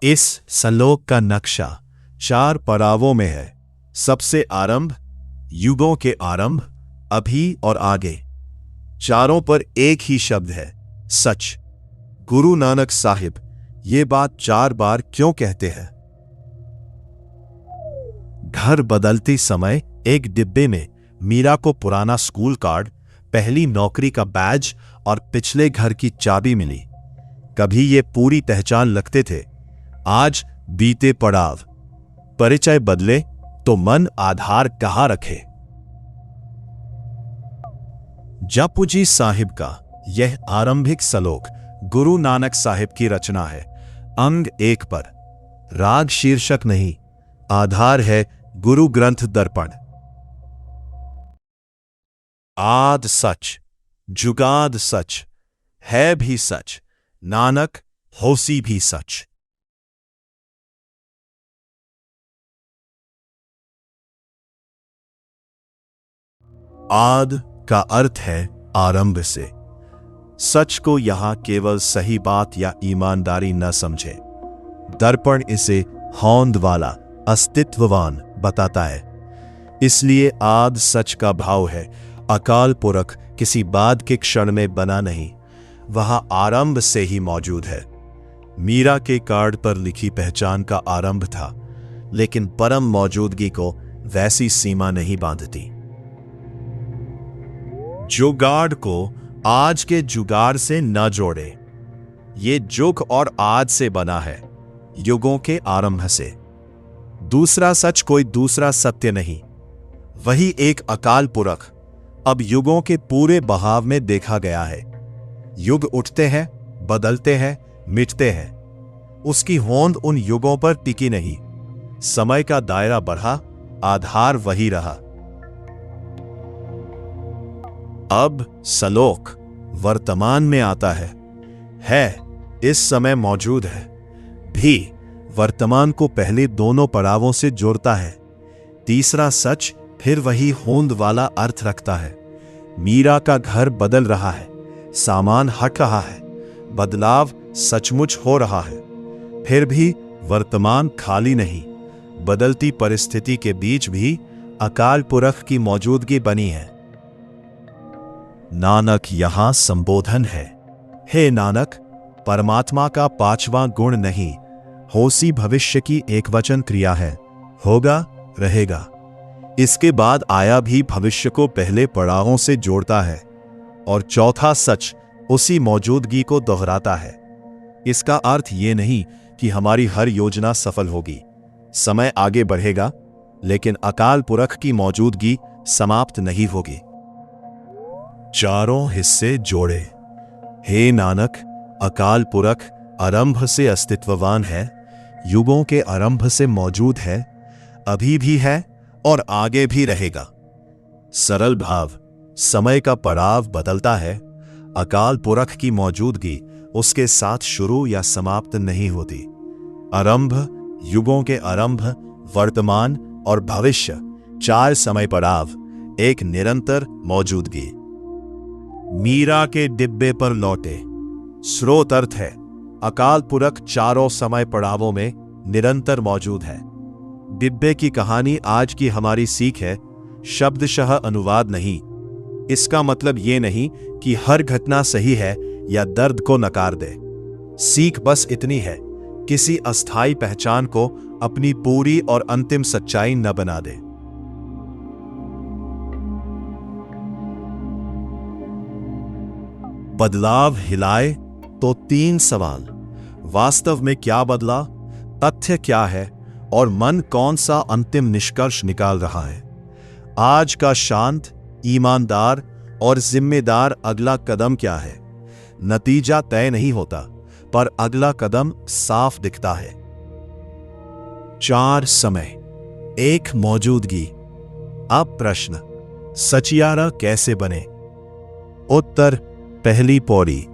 इस सलोक का नक्शा 4 पड़ावों में है। सबसे आरंभ, युगों के आरंभ, अभी और आगे। चारों पर एक ही शब्द है, सच। गुरु नानक साहिब ये बात 4 बार क्यों कहते हैं? घर बदलते समय एक डिब्बे में मीरा को पुराना स्कूल कार्ड, पहली नौकरी का बैज और पिछले घर की चाबी मिली। कभी ये पूरी पहचान लगते थे, आज बीते पड़ाव। परिचय बदले तो मन आधार कहां रखे? जपुजी साहिब का यह आरंभिक सलोक गुरु नानक साहिब की रचना है। अंग 1 पर राग शीर्षक नहीं, आधार है गुरु ग्रंथ दर्पण। आद सच, जुगाद सच, है भी सच, नानक होसी भी सच। आद का अर्थ है आरंभ से। सच को यहां केवल सही बात या ईमानदारी न समझे। दर्पण इसे होंद वाला, अस्तित्ववान बताता है। इसलिए आद सच का भाव है अकाल पुरख किसी बाद के क्षण में बना नहीं, वहां आरंभ से ही मौजूद है। मीरा के कार्ड पर लिखी पहचान का आरंभ था, लेकिन परम मौजूदगी को वैसी सीमा नहीं बांधती। जुगाड़ को आज के जुगाड़ से न जोड़े। ये जुग और आज से बना है, युगों के आरंभ से। दूसरा सच कोई दूसरा सत्य नहीं, वही एक अकाल पुरख अब युगों के पूरे बहाव में देखा गया है। युग उठते हैं, बदलते हैं, मिटते हैं। उसकी होंद उन युगों पर टिकी नहीं। समय का दायरा बढ़ा, आधार वही रहा। अब सलोक वर्तमान में आता है इस समय मौजूद है, भी वर्तमान को पहले दोनों पड़ावों से जोड़ता है। तीसरा सच फिर वही होंद वाला अर्थ रखता है। मीरा का घर बदल रहा है, सामान हट रहा है, बदलाव सचमुच हो रहा है। फिर भी वर्तमान खाली नहीं, बदलती परिस्थिति के बीच भी अकाल पुरख की मौजूदगी बनी है। नानक यहां संबोधन है। हे नानक, परमात्मा का 5वां गुण नहीं, होसी भविष्य की एकवचन क्रिया है। होगा, रहेगा। इसके बाद आया भी भविष्य को पहले पड़ावों से जोड़ता है, और चौथा सच उसी मौजूदगी को दोहराता है। इसका अर्थ ये नहीं कि हमारी हर योजना सफल होगी। समय आगे बढ़ेगा, लेकिन अकाल पुरख की मौजूदगी समाप्त नहीं होगी। चारों हिस्से जोड़े। हे नानक, अकाल पुरख आरंभ से अस्तित्ववान है, युगों के आरंभ से मौजूद है, अभी भी है और आगे भी रहेगा। सरल भाव, समय का पड़ाव बदलता है, अकाल पुरख की मौजूदगी उसके साथ शुरू या समाप्त नहीं होती। आरंभ, युगों के आरंभ, वर्तमान और भविष्य, 4 समय पड़ाव, एक निरंतर मौजूदगी। मीरा के डिब्बे पर लौटे। स्रोत अर्थ है अकाल पुरख चारों समय पड़ावों में निरंतर मौजूद है। डिब्बे की कहानी आज की हमारी सीख है, शब्दशः अनुवाद नहीं। इसका मतलब ये नहीं कि हर घटना सही है या दर्द को नकार दे। सीख बस इतनी है, किसी अस्थायी पहचान को अपनी पूरी और अंतिम सच्चाई न बना दे। बदलाव हिलाए तो 3 सवाल। वास्तव में क्या बदला, तथ्य क्या है, और मन कौन सा अंतिम निष्कर्ष निकाल रहा है? आज का शांत, ईमानदार और जिम्मेदार अगला कदम क्या है? नतीजा तय नहीं होता, पर अगला कदम साफ दिखता है। 4 समय, 1 मौजूदगी। अब प्रश्न, सचियारा कैसे बने? उत्तर, पहली पौड़ी,